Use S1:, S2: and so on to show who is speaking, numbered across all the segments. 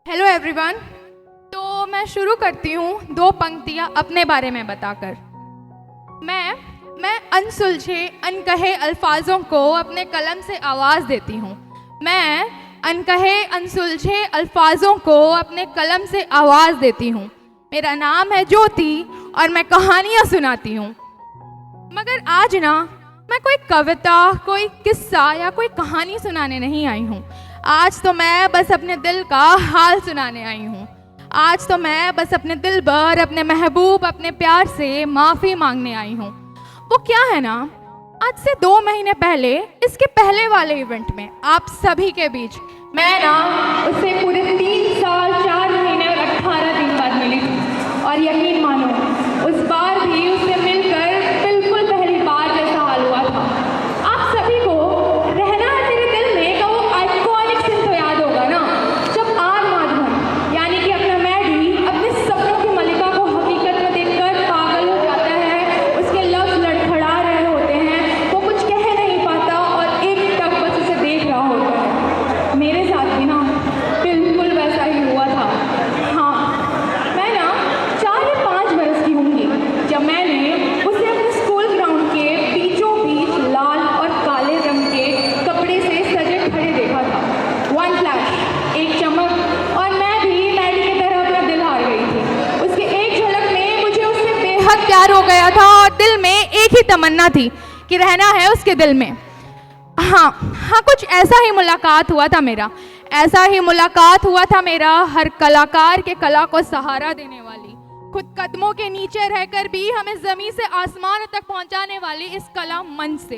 S1: Hello everyone. तो मैं शुरू करती हूँ दो पंक्तियाँ अपने बारे में बताकर। मैं अनसुलझे अनकहे अल्फाजों को अपने कलम से आवाज़ देती हूँ। मैं अनकहे अनसुलझे अल्फाजों को अपने कलम से आवाज़ देती हूँ। मेरा नाम है ज्योति और मैं कहानियाँ सुनाती हूँ। मगर आज ना मैं कोई कविता, कोई किस्सा या कोई कहानी सुनाने नहीं आई हूँ। आज तो मैं बस अपने दिल का हाल सुनाने आई हूँ। आज तो मैं बस अपने दिल भर, अपने महबूब, अपने प्यार से माफ़ी मांगने आई हूँ। वो क्या है ना, आज से 2 महीने पहले इसके पहले वाले इवेंट में आप सभी के बीच मैं ना उससे पूरे 3 साल 4 महीने और 18 दिन बाद मिली थी। और यकीन मानो उस बार भी उससे मिलकर बिल्कुल पहली बार जैसा हाल हुआ था। आप सभी को रहना है तेरे दिल में का वो आइकॉनिक सीन तो याद होगा ना, जब आर माधवन यानी कि अपना मैडी अपने सपनों की मलिका को हकीकत में देखकर पागल हो जाता है। उसके लफ्ज़ लड़खड़ा रहे होते हैं, वो कुछ कह नहीं पाता और एक टक बस उसे देख रहा होता है। मेरे साथ भी ना बिल्कुल वैसा ही हुआ था। हाँ, मैं ना 4 या 5 बरस की होंगी जब मैंने उसे अपने स्कूल ग्राउंड के बीचों बीच लाल और काले रंग के कपड़े से सजे खड़े देखा था। वन फ्लैश, एक चमक, और मैं भी मैडी की तरह अपना दिल हार गई थी। उसके एक झलक में मुझे उससे बेहद प्यार हो गया था और दिल में एक ही तमन्ना थी कि रहना है उसके दिल में। हाँ, कुछ ऐसा ही मुलाकात हुआ था मेरा। ऐसा ही मुलाकात हुआ था मेरा हर कलाकार के कला को सहारा देने वाली, खुद कदमों के नीचे रहकर भी हमें जमीन से आसमान तक पहुंचाने वाली इस कला मंच से।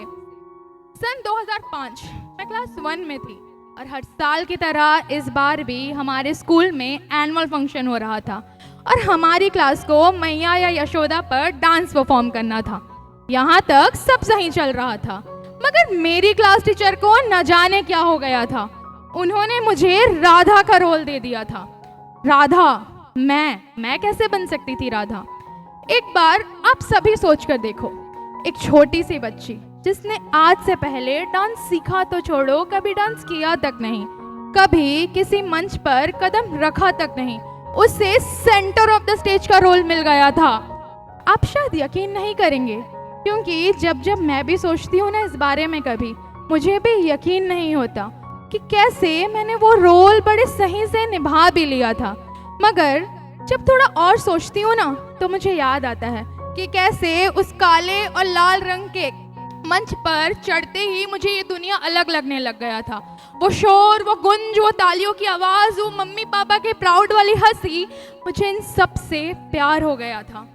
S1: सन 2005 मैं क्लास 1 में थी और हर साल की तरह इस बार भी हमारे स्कूल में एनुअल फंक्शन हो रहा था और हमारी क्लास को मैया या यशोदा पर डांस परफॉर्म करना था। यहाँ तक सब सही चल रहा था, मगर मेरी क्लास टीचर को न जाने क्या हो गया था। उन्होंने मुझे राधा का रोल दे दिया था। राधा, मैं कैसे बन सकती थी राधा? एक बार आप सभी सोच कर देखो, एक छोटी सी बच्ची जिसने आज से पहले डांस सीखा तो छोड़ो, कभी डांस किया तक नहीं, कभी किसी मंच पर कदम रखा तक नहीं, उसे सेंटर ऑफ द स्टेज का रोल मिल गया था। आप शायद यकीन नहीं करेंगे, क्योंकि जब मैं भी सोचती हूँ ना इस बारे में, कभी मुझे भी यकीन नहीं होता कि कैसे मैंने वो रोल बड़े सही से निभा भी लिया था। मगर जब थोड़ा और सोचती हूँ ना तो मुझे याद आता है कि कैसे उस काले और लाल रंग के मंच पर चढ़ते ही मुझे ये दुनिया अलग लगने लग गया था। वो शोर, वो गुंज, वो तालियों की आवाज़, वो मम्मी पापा के प्राउड वाली हंसी, मुझे इन सब से प्यार हो गया था।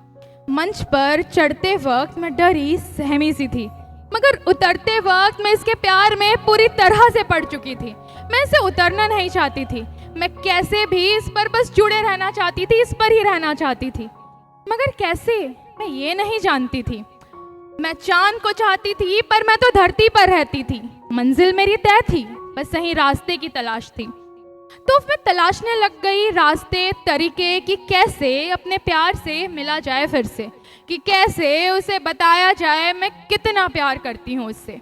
S1: मंच पर चढ़ते वक्त मैं डरी सहमी सी थी, मगर उतरते वक्त मैं इसके प्यार में पूरी तरह से पड़ चुकी थी। मैं इसे उतरना नहीं चाहती थी। मैं कैसे भी इस पर बस जुड़े रहना चाहती थी, इस पर ही रहना चाहती थी। मगर कैसे, मैं ये नहीं जानती थी। मैं चांद को चाहती थी पर मैं तो धरती पर रहती थी। मंजिल मेरी तय थी, बस सही रास्ते की तलाश थी। तो मैं तलाशने लग गई रास्ते, तरीके कि कैसे अपने प्यार से मिला जाए फिर से, कि कैसे उसे बताया जाए मैं कितना प्यार करती हूँ उससे।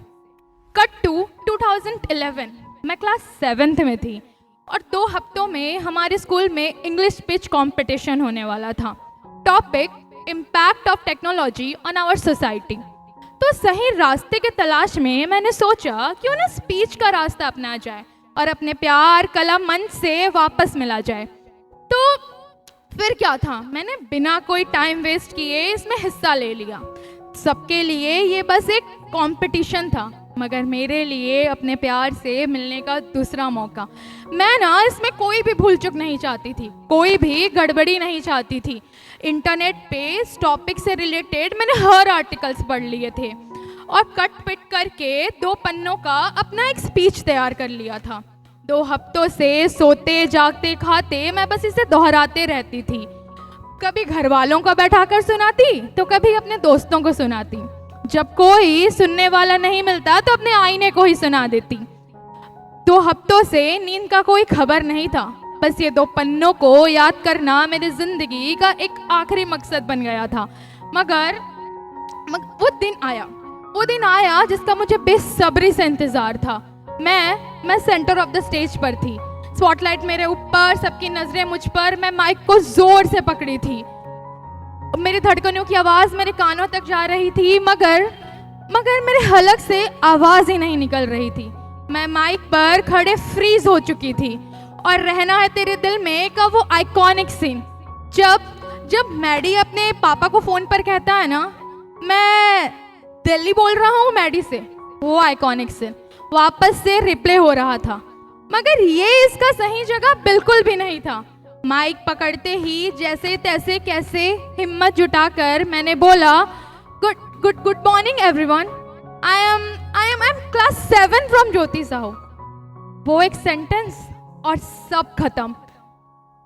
S1: कट टू 2011, मैं क्लास 7th में थी और 2 हफ्तों में हमारे स्कूल में इंग्लिश स्पीच कंपटीशन होने वाला था। Topic, impact of technology on our society. तो सही रास्ते के तलाश में मैंने सोचा क्यों ना स्पीच का रास्ता अपनाया जाए और अपने प्यार कला मंच से वापस मिला जाए। तो फिर क्या था, मैंने बिना कोई टाइम वेस्ट किए इसमें हिस्सा ले लिया। सबके लिए ये बस एक कंपटीशन था, मगर मेरे लिए अपने प्यार से मिलने का दूसरा मौका। मैं ना इसमें कोई भी भूल चूक नहीं चाहती थी, कोई भी गड़बड़ी नहीं चाहती थी। इंटरनेट पे इस टॉपिक से रिलेटेड मैंने हर आर्टिकल्स पढ़ लिए थे और कट पिट करके 2 पन्नों का अपना एक स्पीच तैयार कर लिया था। 2 हफ्तों से सोते जागते खाते मैं बस इसे दोहराते रहती थी। कभी घर वालों को बैठाकर सुनाती तो कभी अपने दोस्तों को सुनाती। जब कोई सुनने वाला नहीं मिलता तो अपने आईने को ही सुना देती। 2 हफ्तों से नींद का कोई खबर नहीं था। बस ये 2 पन्नों को याद करना मेरी जिंदगी का एक आखिरी मकसद बन गया था। मगर वो दिन आया जिसका मुझे बेसब्री से इंतजार था। मैं सेंटर ऑफ द स्टेज पर थी। स्पॉटलाइट मेरे ऊपर, सबकी नजरें मुझ पर, मैं माइक को जोर से पकड़ी थी। मेरी धड़कनों की आवाज मेरे कानों तक जा रही थी, मगर मेरे हलक से आवाज ही नहीं निकल रही थी। मैं माइक पर खड़े फ्रीज हो चुकी थी। और रहना है तेरे दिल में का वो आइकॉनिक सीन, जब मैडी अपने पापा को फोन पर कहता है ना, मैं दिल्ली बोल रहा हूँ मैडी से, वो आइकॉनिक सीन वापस से रिप्ले हो रहा था। मगर ये इसका सही जगह बिल्कुल भी नहीं था। माइक पकड़ते ही जैसे तैसे कैसे हिम्मत जुटाकर मैंने बोला, good morning everyone, I am class 7 from Jyoti Sahu. वो एक सेंटेंस और सब खत्म।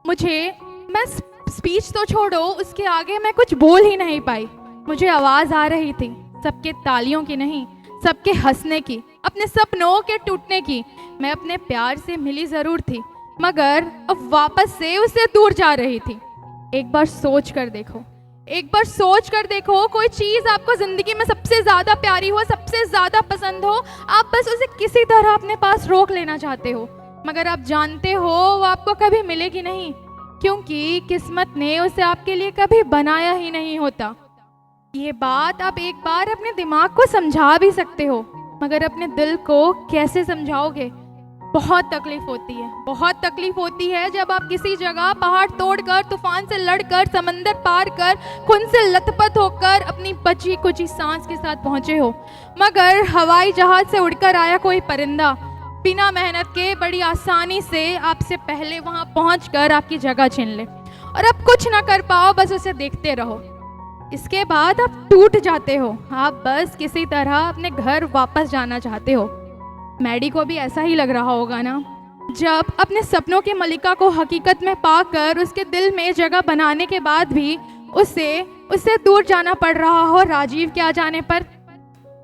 S1: मैं स्पीच तो छोड़ो, उसके आगे मैं कुछ बोल ही नहीं पाई। मुझे आवाज आ रही थी, सबके तालियों की नहीं, सबके हंसने की, अपने सपनों के टूटने की। मैं अपने प्यार से मिली जरूर थी, मगर अब वापस से उससे दूर जा रही थी। एक बार सोच कर देखो, कोई चीज आपको जिंदगी में सबसे ज्यादा प्यारी हो, सबसे ज्यादा पसंद हो, आप बस उसे किसी तरह अपने पास रोक लेना चाहते हो, मगर आप जानते हो वो आपको कभी मिलेगी नहीं, क्योंकि किस्मत ने उसे आपके लिए कभी बनाया ही नहीं होता। ये बात आप एक बार अपने दिमाग को समझा भी सकते हो, मगर अपने दिल को कैसे समझाओगे? बहुत तकलीफ होती है जब आप किसी जगह पहाड़ तोड़कर, तूफान से लड़कर, समंदर पार कर, खून से लथपथ होकर अपनी बची कुची सांस के साथ पहुंचे हो, मगर हवाई जहाज से उड़कर आया कोई परिंदा बिना मेहनत के बड़ी आसानी से आपसे पहले वहां पहुंचकर आपकी जगह छीन ले, और आप कुछ ना कर पाओ, बस उसे देखते रहो। इसके बाद आप टूट जाते हो, आप बस किसी तरह अपने घर वापस जाना चाहते हो। मैडी को भी ऐसा ही लग रहा होगा ना, जब अपने सपनों की मलिका को हकीकत में पाकर उसके दिल में जगह बनाने के बाद भी उससे दूर जाना पड़ रहा हो राजीव के आ जाने पर।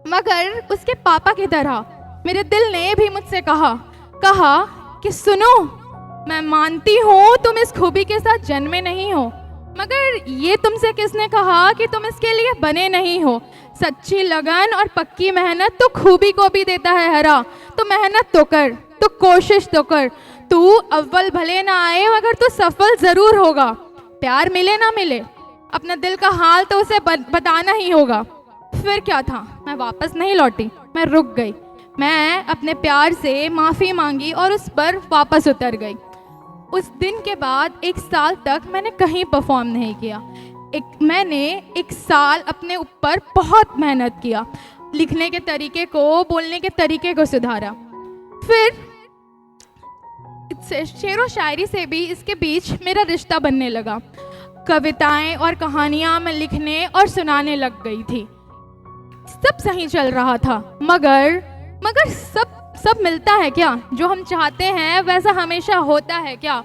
S1: मगर उसके पापा की तरह मेरे दिल ने भी मुझसे कहा कि सुनो, मैं मानती हूँ तुम इस खूबी के साथ जन्मे नहीं हो, मगर ये तुमसे किसने कहा कि तुम इसके लिए बने नहीं हो? सच्ची लगन और पक्की मेहनत तो खूबी को भी देता है हरा। तो मेहनत तो कर, तो कोशिश तो कर, तू अव्वल भले ना आए मगर तू सफल जरूर होगा। प्यार मिले ना मिले, अपना दिल का हाल तो उसे बताना ही होगा। फिर क्या था, मैं वापस नहीं लौटी, मैं रुक गई। मैं अपने प्यार से माफ़ी मांगी और उस पर वापस उतर गई। उस दिन के बाद 1 साल तक मैंने कहीं परफॉर्म नहीं किया। मैंने 1 साल अपने ऊपर बहुत मेहनत किया, लिखने के तरीके को, बोलने के तरीके को सुधारा। फिर शेरो शायरी से भी इसके बीच मेरा रिश्ता बनने लगा। कविताएं और कहानियां मैं लिखने और सुनाने लग गई थी। सब सही चल रहा था, मगर सब मिलता है क्या? जो हम चाहते हैं वैसा हमेशा होता है क्या?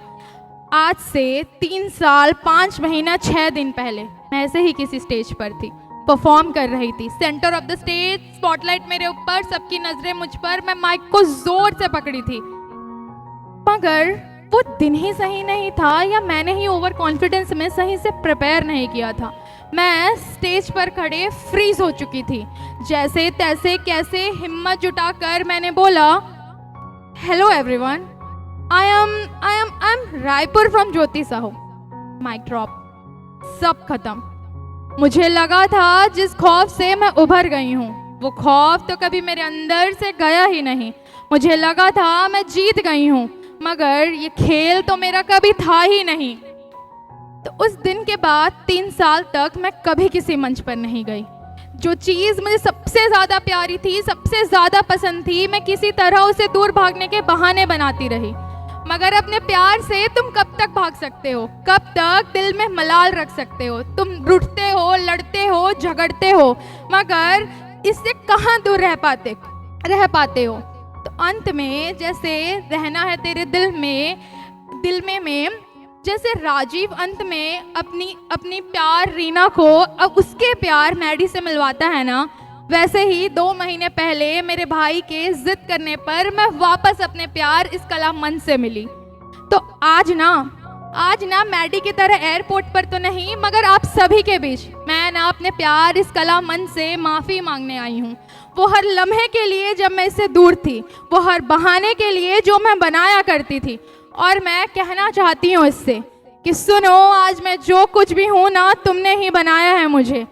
S1: आज से 3 साल 5 महीना 6 दिन पहले मैं ऐसे ही किसी स्टेज पर थी, परफॉर्म कर रही थी। Centre of the stage, spotlight मेरे ऊपर, सबकी नजरें मुझ पर, मैं माइक को जोर से पकड़ी थी। मगर वो दिन ही सही नहीं था, या मैंने ही ओवर कॉन्फिडेंस में सही से प्रिपेयर नहीं किया था। मैं स्टेज पर खड़े फ्रीज हो चुकी थी। जैसे तैसे कैसे हिम्मत जुटाकर मैंने बोला, hello everyone, I am Raipur from Jyoti Sahu. Mic drop, सब खत्म। मुझे लगा था जिस खौफ से मैं उभर गई हूँ, वो खौफ तो कभी मेरे अंदर से गया ही नहीं। मुझे लगा था मैं जीत गई हूँ, मगर ये खेल तो मेरा कभी था ही नहीं। तो उस दिन के बाद 3 साल तक मैं कभी किसी मंच पर नहीं गई। जो चीज़ मुझे सबसे ज़्यादा प्यारी थी, सबसे ज़्यादा पसंद थी, मैं किसी तरह उसे दूर भागने के बहाने बनाती रही। मगर अपने प्यार से तुम कब तक भाग सकते हो? कब तक दिल में मलाल रख सकते हो? तुम रुठते हो, लड़ते हो, झगड़ते हो, मगर इससे कहाँ दूर रह पाते हो? तो अंत में जैसे रहना है तेरे दिल में जैसे राजीव अंत में अपनी प्यार रीना को अब उसके प्यार मैडी से मिलवाता है ना, वैसे ही 2 महीने पहले मेरे भाई के जिद करने पर मैं वापस अपने प्यार इस कला मंच से मिली। तो आज ना मैडी की तरह एयरपोर्ट पर तो नहीं, मगर आप सभी के बीच मैं ना अपने प्यार इस कला मंच से माफ़ी मांगने आई हूँ। वो हर लम्हे के लिए जब मैं इससे दूर थी, वो हर बहाने के लिए जो मैं बनाया करती थी, और मैं कहना चाहती हूँ इससे कि सुनो, आज मैं जो कुछ भी हूँ ना, तुमने ही बनाया है मुझे।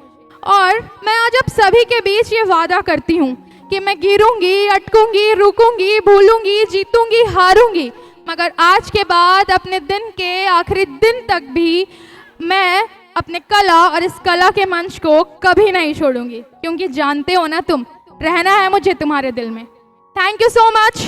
S1: और मैं आज आप सभी के बीच ये वादा करती हूँ कि मैं गिरूंगी, अटकूंगी, रुकूंगी, भूलूंगी, जीतूंगी, हारूंगी, मगर आज के बाद अपने दिन के आखिरी दिन तक भी मैं अपने कला और इस कला के मंच को कभी नहीं छोड़ूंगी, क्योंकि जानते हो ना तुम, रहना है मुझे तुम्हारे दिल में। Thank you so much.